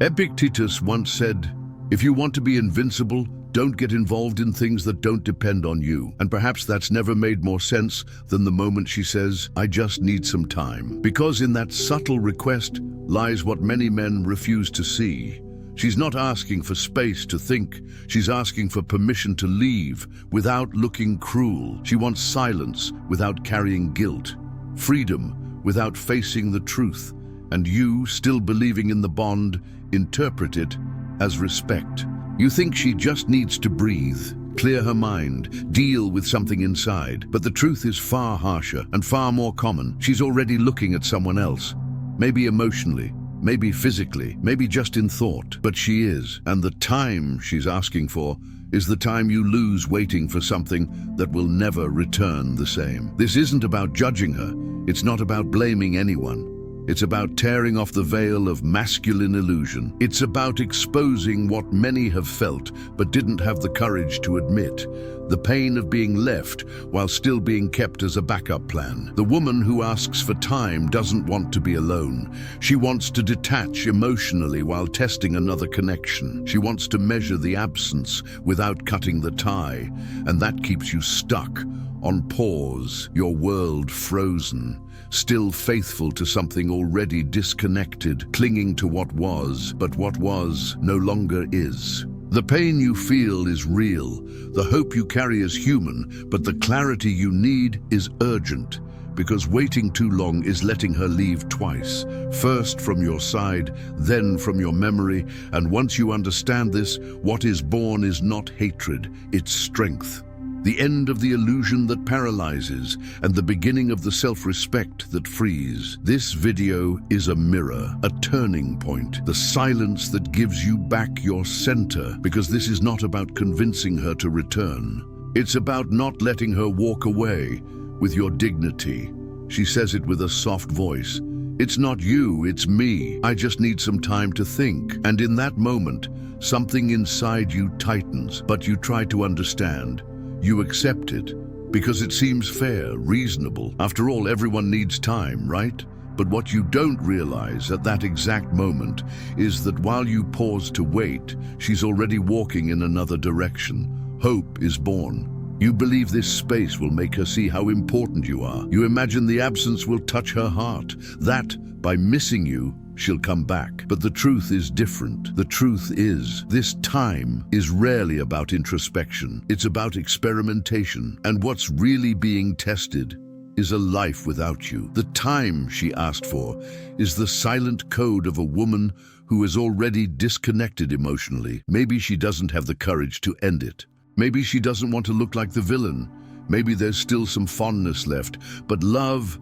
Epictetus once said, "If you want to be invincible, don't get involved in things that don't depend on you." And perhaps that's never made more sense than the moment she says, "I just need some time." Because in that subtle request lies what many men refuse to see. She's not asking for space to think. She's asking for permission to leave without looking cruel. She wants silence without carrying guilt, freedom without facing the truth. And you, still believing in the bond, interpret it as respect. You think she just needs to breathe, clear her mind, deal with something inside. But the truth is far harsher and far more common. She's already looking at someone else. Maybe emotionally, maybe physically, maybe just in thought. But she is. And the time she's asking for is the time you lose waiting for something that will never return the same. This isn't about judging her. It's not about blaming anyone. It's about tearing off the veil of masculine illusion. It's about exposing what many have felt but didn't have the courage to admit. The pain of being left while still being kept as a backup plan. The woman who asks for time doesn't want to be alone. She wants to detach emotionally while testing another connection. She wants to measure the absence without cutting the tie. And that keeps you stuck, on pause, your world frozen. Still faithful to something already disconnected, clinging to what was, but what was no longer is. The pain you feel is real, the hope you carry is human, but the clarity you need is urgent, because waiting too long is letting her leave twice, first from your side, then from your memory. And once you understand this, what is born is not hatred, it's strength. The end of the illusion that paralyzes, and the beginning of the self-respect that frees. This video is a mirror, a turning point, the silence that gives you back your center, because this is not about convincing her to return. It's about not letting her walk away with your dignity. She says it with a soft voice. "It's not you, it's me. I just need some time to think." And in that moment, something inside you tightens, but you try to understand. You accept it because it seems fair, reasonable. After all, everyone needs time, right? But what you don't realize at that exact moment is that while you pause to wait, she's already walking in another direction. Hope is born. You believe this space will make her see how important you are. You imagine the absence will touch her heart, that by missing you, she'll come back. But the truth is different. The truth is, this time is rarely about introspection. It's about experimentation. And what's really being tested is a life without you. The time she asked for is the silent code of a woman who is already disconnected emotionally. Maybe she doesn't have the courage to end it. Maybe she doesn't want to look like the villain. Maybe there's still some fondness left. But love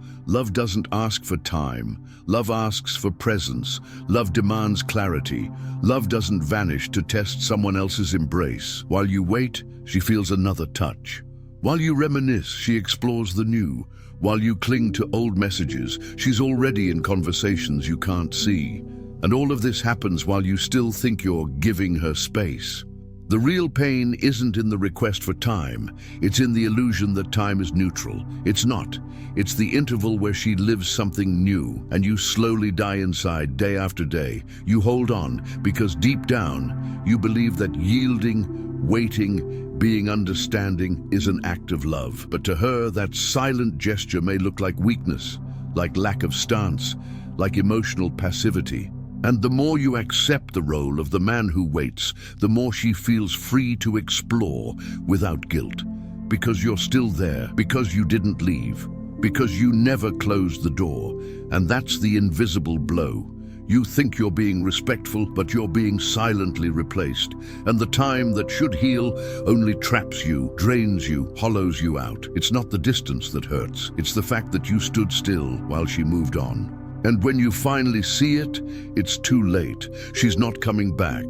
doesn't ask for time. Love asks for presence. Love demands clarity. Love doesn't vanish to test someone else's embrace. While you wait, she feels another touch. While you reminisce, she explores the new. While you cling to old messages, she's already in conversations you can't see. And all of this happens while you still think you're giving her space. The real pain isn't in the request for time. It's in the illusion that time is neutral. It's not. It's the interval where she lives something new, and you slowly die inside day after day. You hold on because deep down, you believe that yielding, waiting, being understanding is an act of love. But to her, that silent gesture may look like weakness, like lack of stance, like emotional passivity. And the more you accept the role of the man who waits, the more she feels free to explore without guilt. Because you're still there, because you didn't leave, because you never closed the door. And that's the invisible blow. You think you're being respectful, but you're being silently replaced. And the time that should heal only traps you, drains you, hollows you out. It's not the distance that hurts. It's the fact that you stood still while she moved on. And when you finally see it, it's too late. She's not coming back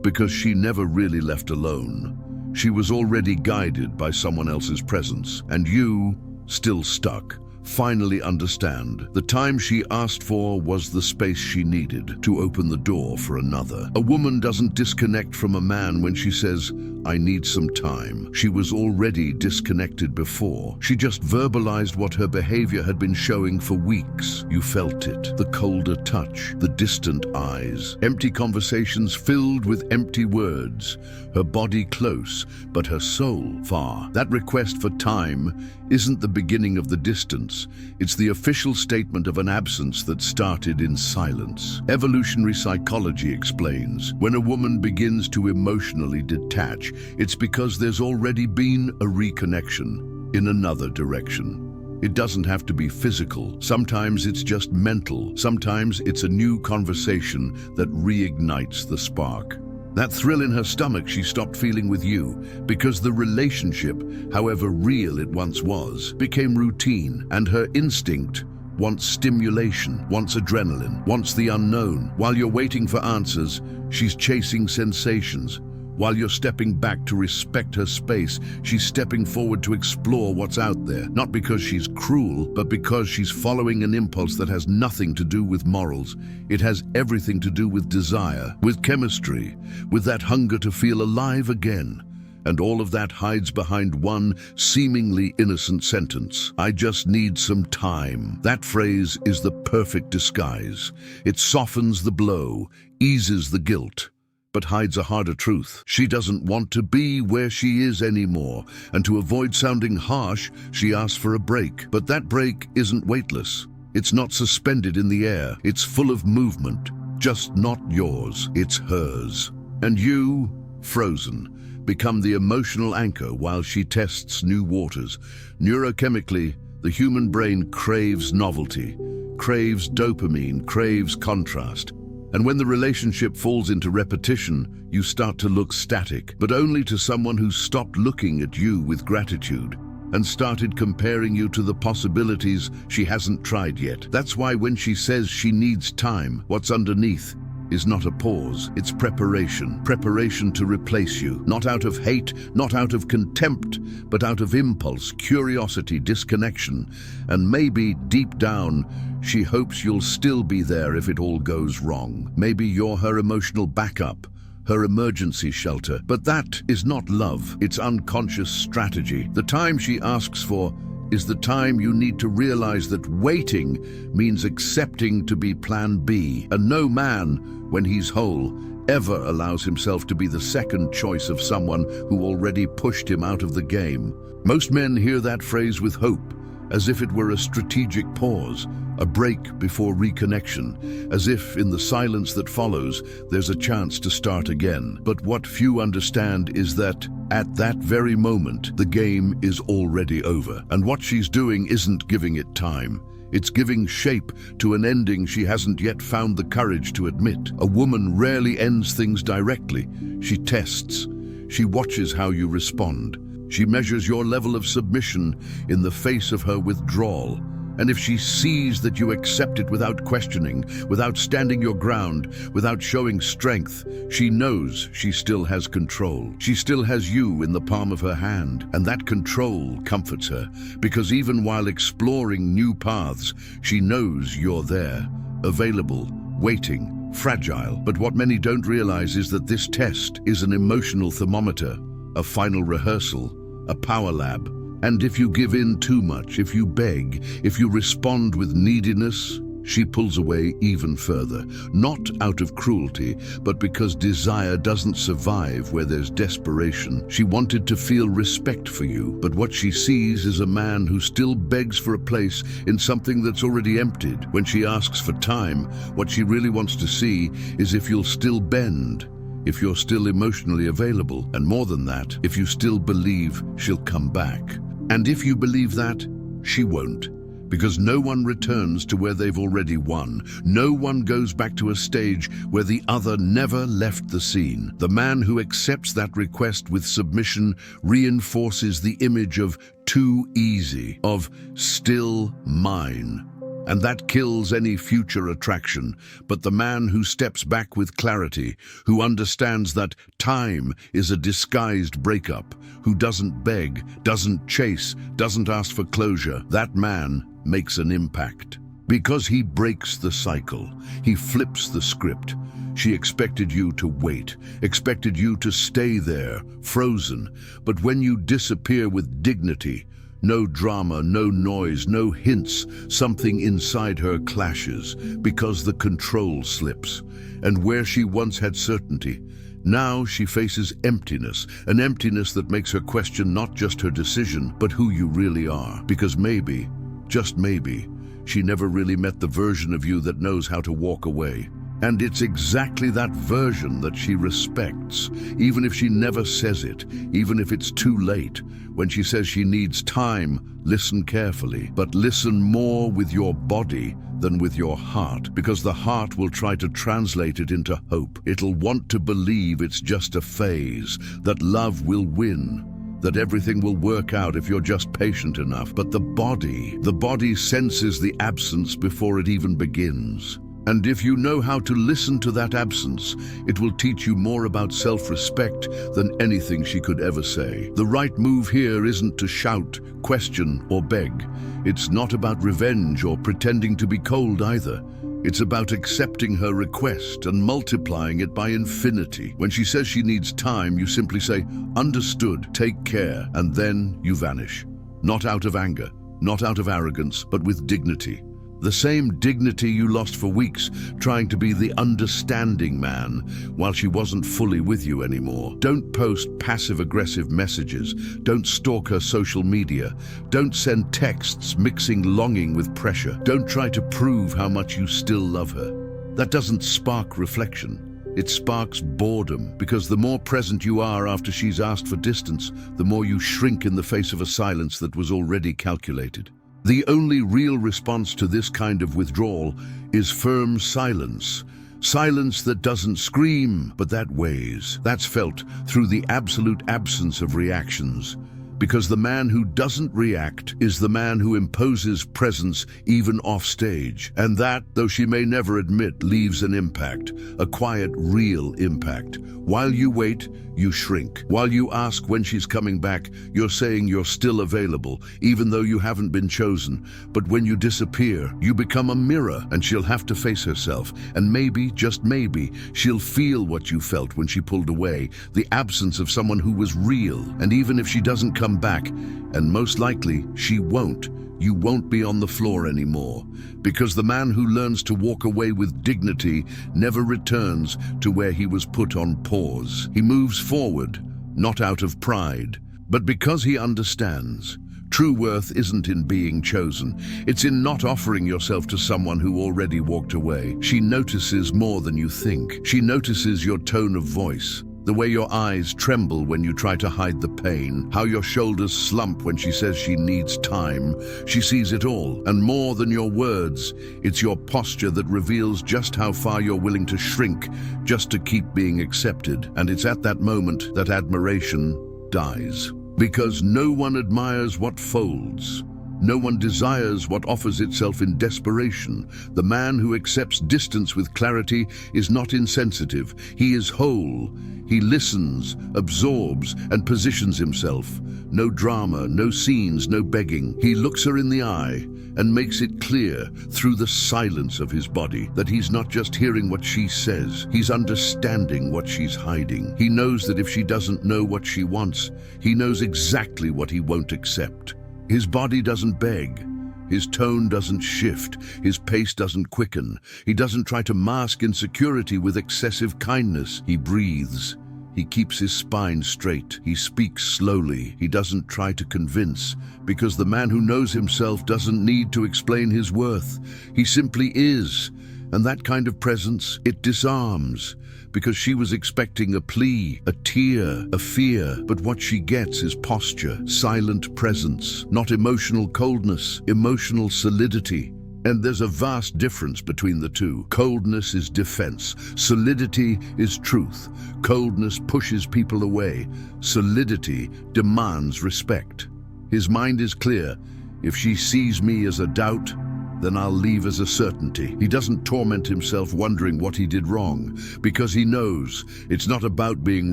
because she never really left alone. She was already guided by someone else's presence, and you, still stuck, finally understand. The time she asked for was the space she needed to open the door for another. A woman doesn't disconnect from a man when she says, "I need some time." She was already disconnected before. She just verbalized what her behavior had been showing for weeks. You felt it, the colder touch, the distant eyes, empty conversations filled with empty words, her body close, but her soul far. That request for time isn't the beginning of the distance. It's the official statement of an absence that started in silence. Evolutionary psychology explains, when a woman begins to emotionally detach, it's because there's already been a reconnection in another direction. It doesn't have to be physical. Sometimes it's just mental. Sometimes it's a new conversation that reignites the spark. That thrill in her stomach she stopped feeling with you because the relationship, however real it once was, became routine, and her instinct wants stimulation, wants adrenaline, wants the unknown. While you're waiting for answers, she's chasing sensations. While you're stepping back to respect her space, she's stepping forward to explore what's out there. Not because she's cruel, but because she's following an impulse that has nothing to do with morals. It has everything to do with desire, with chemistry, with that hunger to feel alive again. And all of that hides behind one seemingly innocent sentence: "I just need some time." That phrase is the perfect disguise. It softens the blow, eases the guilt, but hides a harder truth. She doesn't want to be where she is anymore, and to avoid sounding harsh, she asks for a break. But that break isn't weightless. It's not suspended in the air. It's full of movement, just not yours. It's hers. And you, frozen, become the emotional anchor while she tests new waters. Neurochemically, the human brain craves novelty, craves dopamine, craves contrast. And when the relationship falls into repetition, you start to look static, but only to someone who stopped looking at you with gratitude and started comparing you to the possibilities she hasn't tried yet. That's why when she says she needs time, what's underneath is not a pause, it's preparation. Preparation to replace you, not out of hate, not out of contempt, but out of impulse, curiosity, disconnection. And maybe deep down, she hopes you'll still be there if it all goes wrong. Maybe you're her emotional backup, her emergency shelter. But that is not love, it's unconscious strategy. The time she asks for is the time you need to realize that waiting means accepting to be plan B. And no man, when he's whole, ever allows himself to be the second choice of someone who already pushed him out of the game. Most men hear that phrase with hope, as if it were a strategic pause, a break before reconnection, as if in the silence that follows, there's a chance to start again. But what few understand is that at that very moment, the game is already over. And what she's doing isn't giving it time. It's giving shape to an ending she hasn't yet found the courage to admit. A woman rarely ends things directly. She tests. She watches how you respond. She measures your level of submission in the face of her withdrawal. And if she sees that you accept it without questioning, without standing your ground, without showing strength, she knows she still has control. She still has you in the palm of her hand, and that control comforts her, because even while exploring new paths, she knows you're there, available, waiting, fragile. But what many don't realize is that this test is an emotional thermometer, a final rehearsal, a power lab. And if you give in too much, if you beg, if you respond with neediness, she pulls away even further. Not out of cruelty, but because desire doesn't survive where there's desperation. She wanted to feel respect for you, but what she sees is a man who still begs for a place in something that's already emptied. When she asks for time, what she really wants to see is if you'll still bend, if you're still emotionally available, and more than that, if you still believe she'll come back. And if you believe that, she won't. Because no one returns to where they've already won. No one goes back to a stage where the other never left the scene. The man who accepts that request with submission reinforces the image of too easy, of still mine. And that kills any future attraction. But the man who steps back with clarity, who understands that time is a disguised breakup, who doesn't beg, doesn't chase, doesn't ask for closure, that man makes an impact. Because he breaks the cycle, he flips the script. She expected you to wait, expected you to stay there, frozen. But when you disappear with dignity, no drama, no noise, no hints, something inside her clashes because the control slips. And where she once had certainty, now she faces emptiness, an emptiness that makes her question not just her decision, but who you really are. Because maybe, just maybe, she never really met the version of you that knows how to walk away. And it's exactly that version that she respects, even if she never says it, even if it's too late. When she says she needs time, listen carefully, but listen more with your body than with your heart, because the heart will try to translate it into hope. It'll want to believe it's just a phase, that love will win, that everything will work out if you're just patient enough. But the body senses the absence before it even begins. And if you know how to listen to that absence, it will teach you more about self-respect than anything she could ever say. The right move here isn't to shout, question, or beg. It's not about revenge or pretending to be cold either. It's about accepting her request and multiplying it by infinity. When she says she needs time, you simply say, "Understood, take care," and then you vanish. Not out of anger, not out of arrogance, but with dignity. The same dignity you lost for weeks trying to be the understanding man while she wasn't fully with you anymore. Don't post passive-aggressive messages. Don't stalk her social media. Don't send texts mixing longing with pressure. Don't try to prove how much you still love her. That doesn't spark reflection. It sparks boredom, because the more present you are after she's asked for distance, the more you shrink in the face of a silence that was already calculated. The only real response to this kind of withdrawal is firm silence. Silence that doesn't scream, but that weighs. That's felt through the absolute absence of reactions. Because the man who doesn't react is the man who imposes presence even off stage. And that, though she may never admit, leaves an impact, a quiet, real impact. While you wait, you shrink. While you ask when she's coming back, you're saying you're still available, even though you haven't been chosen. But when you disappear, you become a mirror, and she'll have to face herself. And maybe, just maybe, she'll feel what you felt when she pulled away, the absence of someone who was real. And even if she doesn't come back, and most likely she won't, you won't be on the floor anymore. Because the man who learns to walk away with dignity never returns to where he was put on pause. He moves forward, not out of pride, but because he understands. True worth isn't in being chosen. It's in not offering yourself to someone who already walked away. She notices more than you think. She notices your tone of voice, the way your eyes tremble when you try to hide the pain, how your shoulders slump when she says she needs time. She sees it all, and more than your words, it's your posture that reveals just how far you're willing to shrink just to keep being accepted. And it's at that moment that admiration dies. Because no one admires what folds. No one desires what offers itself in desperation. The man who accepts distance with clarity is not insensitive. He is whole. He listens, absorbs, and positions himself. No drama, no scenes, no begging. He looks her in the eye and makes it clear through the silence of his body that he's not just hearing what she says, he's understanding what she's hiding. He knows that if she doesn't know what she wants, he knows exactly what he won't accept. His body doesn't beg. His tone doesn't shift. His pace doesn't quicken. He doesn't try to mask insecurity with excessive kindness. He breathes. He keeps his spine straight. He speaks slowly. He doesn't try to convince, because the man who knows himself doesn't need to explain his worth. He simply is. And that kind of presence, it disarms. Because she was expecting a plea, a tear, a fear, but what she gets is posture, silent presence, not emotional coldness, emotional solidity. And there's a vast difference between the two. Coldness is defense. Solidity is truth. Coldness pushes people away. Solidity demands respect. His mind is clear. If she sees me as a doubt, then I'll leave as a certainty. He doesn't torment himself wondering what he did wrong, because he knows it's not about being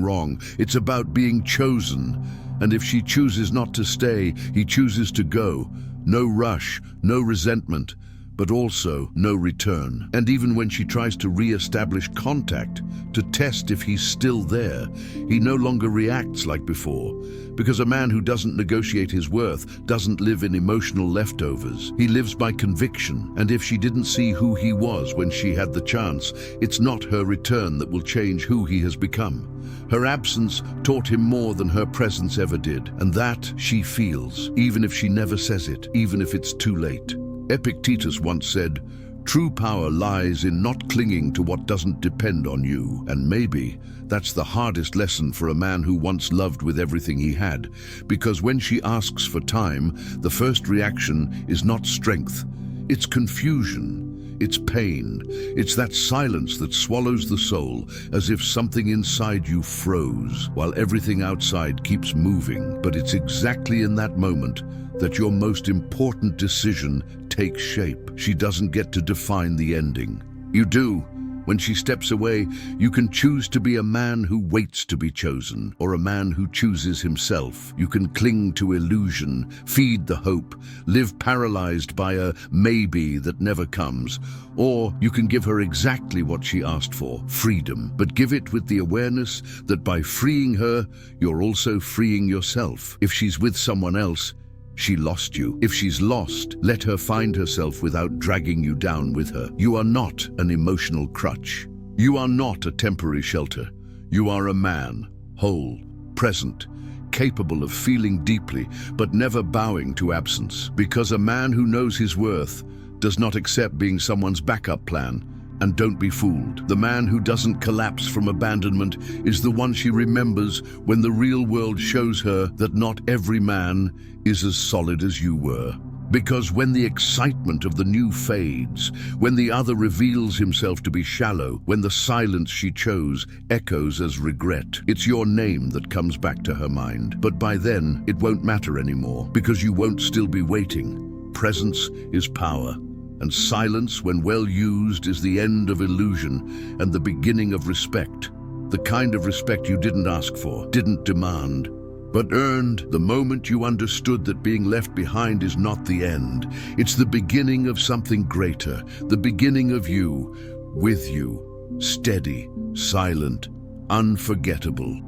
wrong, it's about being chosen. And if she chooses not to stay, he chooses to go. No rush, no resentment, but also no return. And even when she tries to re-establish contact, to test if he's still there, he no longer reacts like before. Because a man who doesn't negotiate his worth doesn't live in emotional leftovers. He lives by conviction, and if she didn't see who he was when she had the chance, it's not her return that will change who he has become. Her absence taught him more than her presence ever did, and that she feels, even if she never says it, even if it's too late. Epictetus once said, "True power lies in not clinging to what doesn't depend on you." And maybe that's the hardest lesson for a man who once loved with everything he had, because when she asks for time, the first reaction is not strength, it's confusion. It's pain. It's that silence that swallows the soul, as if something inside you froze while everything outside keeps moving. But it's exactly in that moment that your most important decision takes shape. She doesn't get to define the ending. You do. When she steps away, you can choose to be a man who waits to be chosen, or a man who chooses himself. You can cling to illusion, feed the hope, live paralyzed by a maybe that never comes, or you can give her exactly what she asked for, freedom, but give it with the awareness that by freeing her, you're also freeing yourself. If she's with someone else, she lost you. If she's lost, let her find herself without dragging you down with her. You are not an emotional crutch. You are not a temporary shelter. You are a man, whole, present, capable of feeling deeply, but never bowing to absence. Because a man who knows his worth does not accept being someone's backup plan. And don't be fooled. The man who doesn't collapse from abandonment is the one she remembers when the real world shows her that not every man is as solid as you were. Because when the excitement of the new fades, when the other reveals himself to be shallow, when the silence she chose echoes as regret, it's your name that comes back to her mind. But by then, it won't matter anymore, because you won't still be waiting. Presence is power. And silence, when well used, is the end of illusion and the beginning of respect. The kind of respect you didn't ask for, didn't demand, but earned the moment you understood that being left behind is not the end. It's the beginning of something greater, the beginning of you, with you, steady, silent, unforgettable.